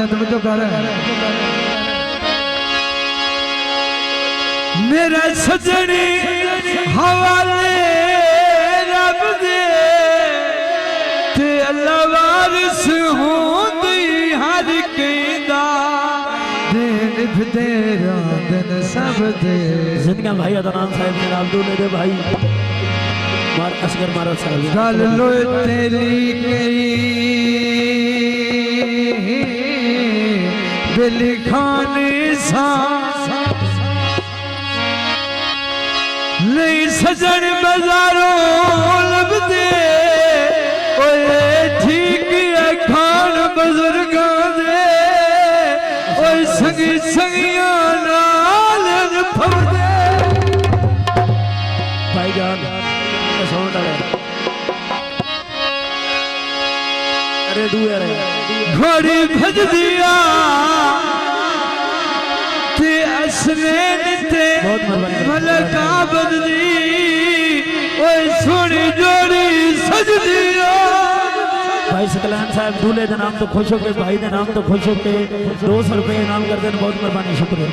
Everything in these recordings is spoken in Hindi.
बढ़िया तुम जो कर मेरा सजनी हवाले रब दे ते अल्लाह वारिस होंदी हर केंदा दिन तेरा दिन सब दे जिंदगी भाई अदनान साहब जनाब दूल्हे दे भाई मार असगर मारा साहब गल लो तेरी गई दिल खाने सा नहीं सजन बाजारों लब दे ओए ठीक है खान बुजुर्गां दे ओए संगी संगियां नाल फवदे भाईजान साउंड आ रहा है अरे डू यार घोड़ी भज दिया ते असनैन ते मलका बददी ओए सोनी जोड़ी सज दिया भाई सकलान साहब दूल्हे के नाम तो खुश हो के भाई के नाम तो खुश हो के 200 रुपए इनाम कर देना बहुत मेहरबानी शुक्रिया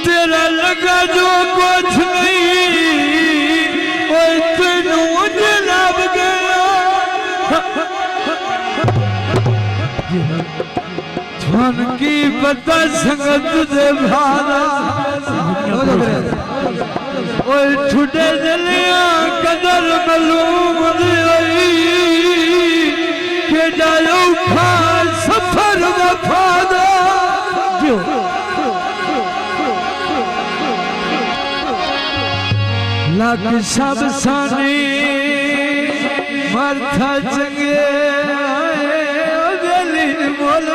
तेरा लगा जो कुछ नहीं वो तेनू जलाब गया धन की पता संगत दे भारा ओए छुटे जलिया कदर मालूम आई के डालो खा सफर वफादा लाख सब सानी मरथा चंगे गली मोल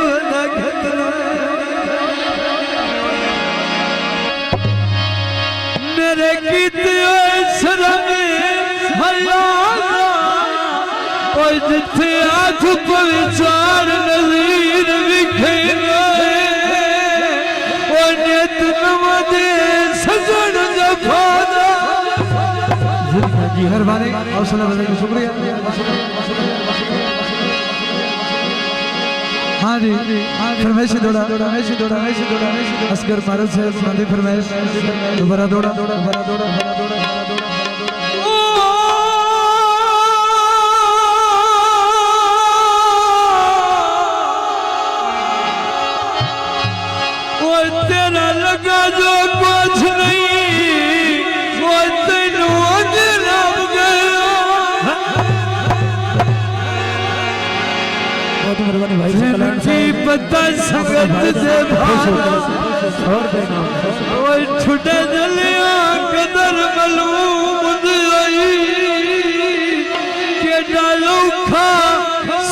मेरे कीते शरम हयात जिथे आठ पविचार नज़ीर विखे नियत नवदे सजन जफादा जी मेहरबानी हौसला बदल के शुक्रिया हाँ जी फरमाइश दौड़ा असगर मारल से नदी फरमाइश दोबारा दौड़ा तेरा लगा जो कुछ नहीं वो तेनू जलाब गया बहुत मेहरबानी भाई सकलान की पता संगत से भारा ओए छुटे जलिया कदर मालूम आई के डालो खा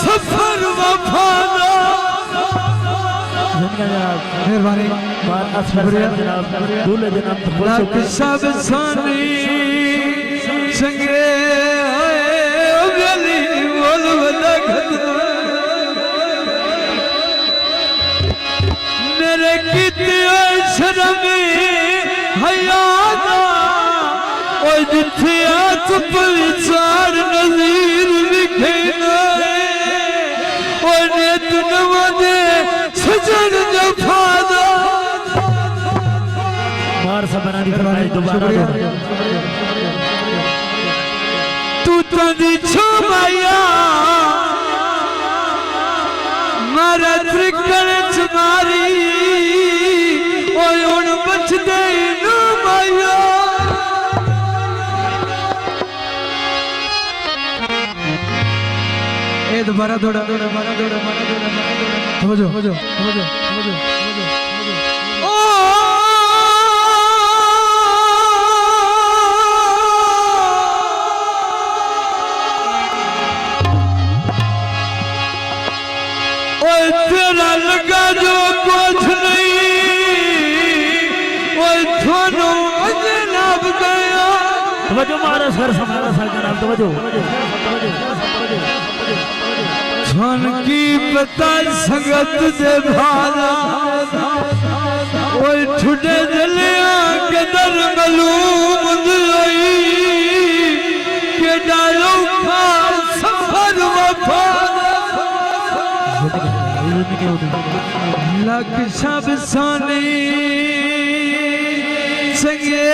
सफर वफादा मेहरबानी दूल्हे के नाम तो खुश हो के सब सानी संगे गली बोल मेरे कीते शर्म हयादा ओ जिथे आत पविचार नज़ीर लिखे ओ नियत नवदे सजन जफादा मार सब बना दी फरमाइश दोबारा तू तंदी छमाया मारा त्रिकण चमारी ओए हुन बचदे नु माया ए दोबारा दौड़ा समझो तेरा लगा जो कुछ नहीं वो थोनू जलाब गया तवज्जो मारा सर समारा सर जनाब तवज्जो छन की पता संगत से भारा ओए छुटे जलिया के दर मलूम दुई के डालो खा सफर वफा लक सब सोनी संगे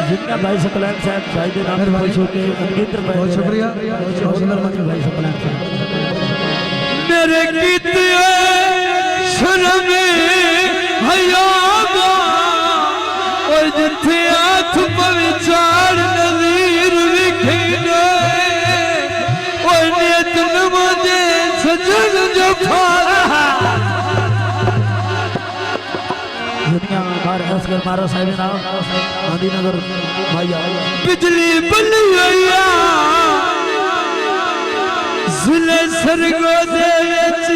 जितना भाई सकलान साहब भाई के नाम खुश होके मित्र बहुत शुक्रिया भाई सकलान साहब मेरे गीत शर्म हयागा और जिथे हाथ पविचार नज़ीर विखिने और नियत नमाज़े सजन जो फारा दुनिया मार असगर मारा साहिब नाम गांधीनगर भाई बिजली बलिया जिले सरगो दे विच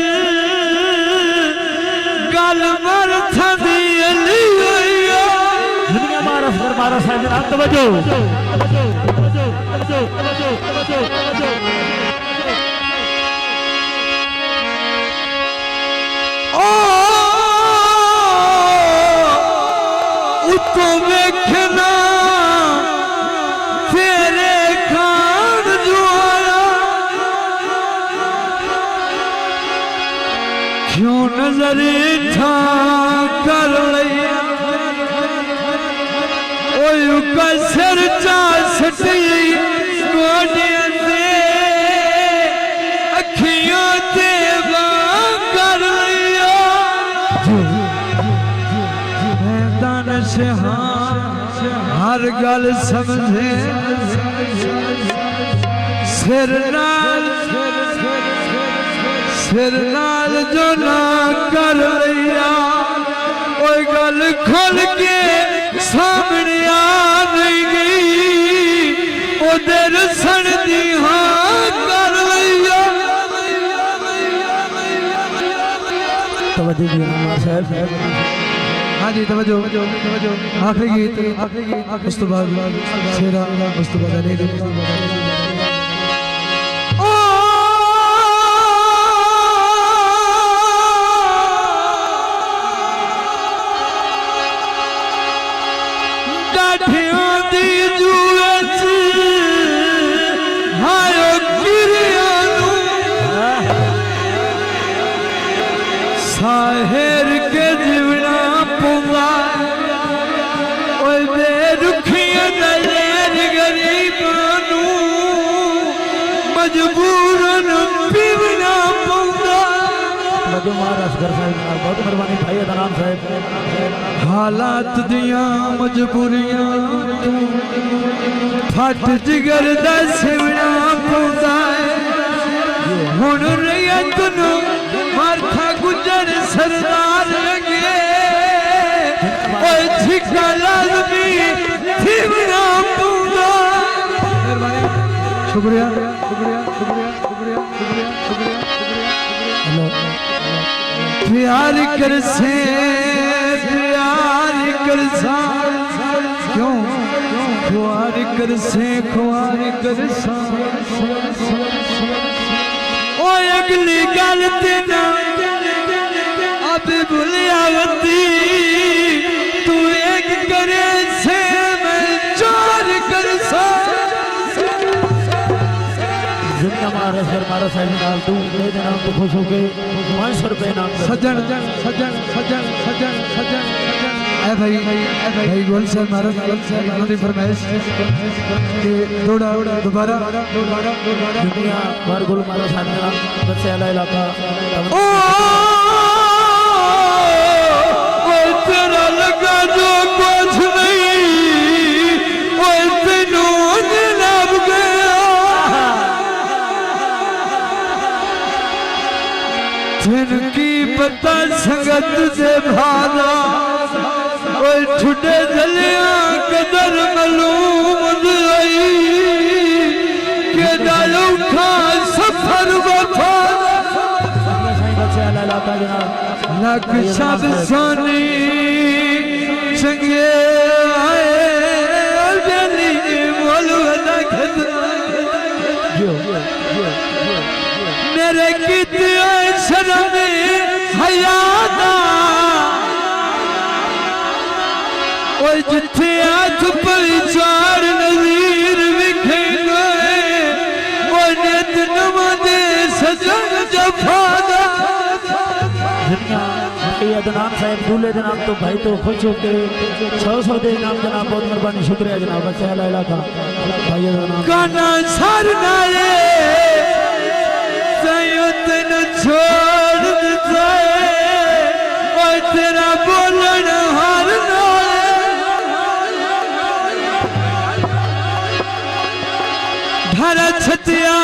गल मर थदी अली होया दुनिया मार असगर मारा साहिब नाम तवज्जो तो वेखना तेरे खान जुआरा क्यों नजर ठा कर लिया ओए का सिर चा सटी गोडियां से अखियों ते बां कर लिया हर गल समझे सिर नाल जो ना कर लिया कोई गल खोल के सामने आ नहीं गई उधर सड़ दी हाँ कर लिया तवज्जो साहब हाँ जी तवज्जो आखिरी गीत उस तो बाद शेरा उस तो बाद अली डाठियों दी जुए च हायो गिरिया नू साहेर के जीवना पुंगा ओए बेरुखियां दलेर गरीबानू मजबूरन पीवना पुंगा तवज्जो मार असगर साहिब बहुत मेहरबानी भाई अदनाम साहब हालात दियां मजबूरियां फट जिगर दा सिवना पुंगा हुन रैयत नू मारथा गुजर सरदार लगे ओए छिका लाजमी थिवना पुंगा शुक्रिया प्यार कर से क्यों ख्वार कर से ख्वार कर सा ओ अगली गल तेना अब भुलियावती तू एक करे से मैं चार कर सा जितना मारा सर मारा साहिब नाम तू ले नाम तो खुश होके 500 रुपए नाम सज्जन ए भाई गोल से मारा उन्होंने फरमाइश कि थोड़ा दोबारा दुनिया बार गोल मारा साहिब नाम बच्चे अला इलाका ओ तेरा लगा जो कुछ नहीं ओ तेनू जनाब गया जिनकी पता संगत से भाना ओए छुटे जलिया कदर मलूम दुई के डालो खा सफर वफा साईं बच्चे अला इलाका जनाब लख शब सोनी चंगे आए बेली बोलू मेरे किते शर्म हयादा ओ जिथे हाथ पर चार नज़ीर विखे गए ओ नित नमदे सजन जफादा अदनान साहब दूल्हे के नाम तो भाई तो खुश होके 600 दे नाम जनाब बहुत मेहरबानी शुक्रिया जनाब बच्चा इलाका भाई का नाम काना सरनाए सयुत न छोड़ दे ओ तेरा बोलन हर धरा छतिया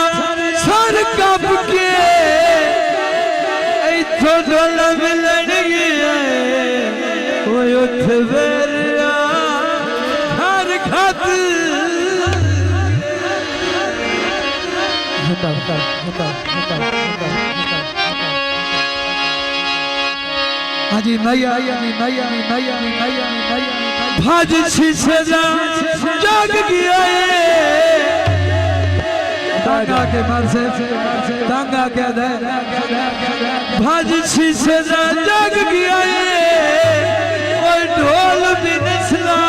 सर कप के इथों डोला मिलन गया वो उठ बेरिया हर खातिर हाजी मैया भाज शीशे जाग गया तांगा के मर से तांगा के दे भाज शीशे जाग गया और ढोल भी नचला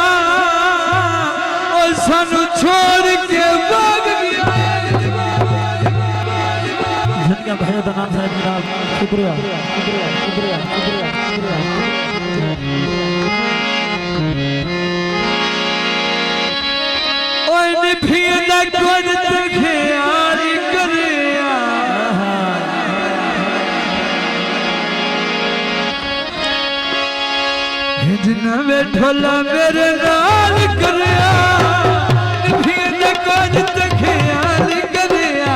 और सानू छोड़ के भाग गया जिनका भाई का नाम साहब जनाब शुक्रिया ओए निभिया कोन तखे यारी करिया हिजन में ढोला मेरे नाल करिया निभिया कोन तखे यारी करिया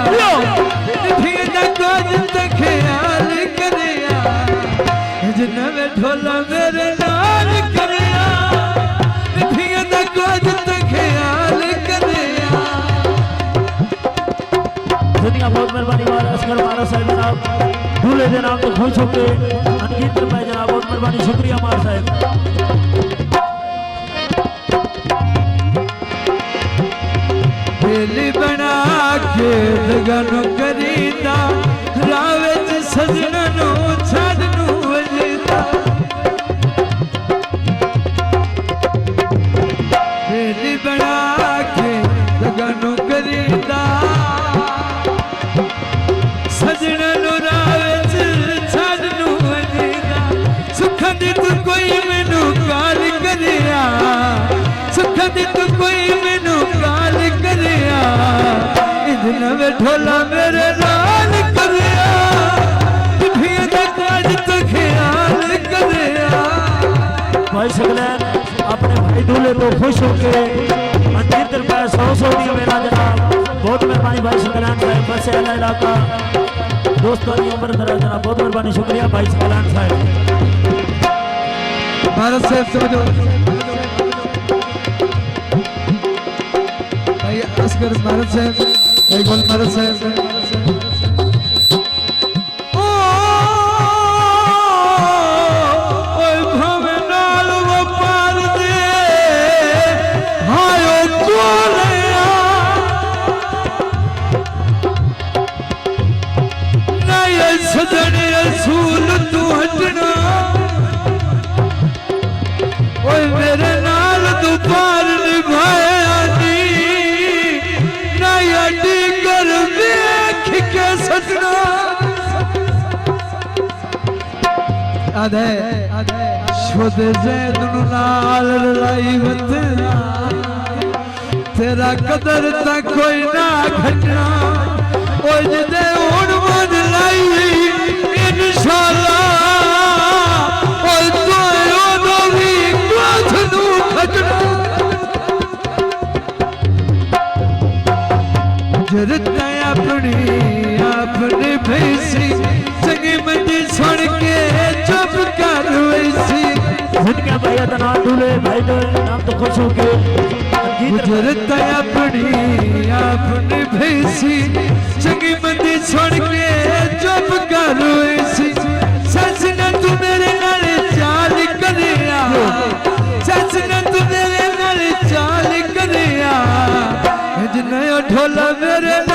निभिया कोन तखे यारी करिया हिजन में ढोला मेरे नाल करिया निभिया कोन तखे यारी दुनिया बहुत मेहरबानी वाला असगर मारा साहब जनाब दूल्हे के नाम तो खुश होके अंकित रुपए जनाब बहुत मेहरबानी शुक्रिया मार साहब बेली बना के लगन करीदा रावे च सजना नो छाडनू वजदा बेली बना के लगन करीदा सजना नो रावे च छाडनू वजदा सुख दी तू कोई मैनू गाल करिया सुख दी तू कोई मैनू गाल करिया इधन में ढोला मेरे नाल करिया पिठिया दा काज तो ख्याल करिया भाई सकलैन अपने भाई दूल्हे को खुश होके अंकित रुपए 100 दिया मेरा जनाब बहुत मेहरबानी भाई सकलैन साहब बस इलाका दोस्तों की उम्र दराज जनाब बहुत मेहरबानी शुक्रिया भाई सकलैन साहब भारत से समझो भाई असगर भारत से भाई गोल भारत से रसूल तू हटना ओए मेरे नाल तू पार निभाए आनी ना अड्डी कर देख के सजना आधे शुद्ध जैदुन नाल लड़ाई वतना तेरा कदर तक कोई ना घटना ओ जिदे उड़ मन लाई इंशाअल्लाह और तो भी क्रोध नू खटना जरता अपनी भैसी चंगी मंदी सुन के चुप कर वैसी जिनका भैया का नाम दूल्हे भाई तो नाम तो खुश होके गुजरता अपनी भैसी चंगी मंदी सुन के चुप कर वैसी सजना तू मेरे झोला मेरे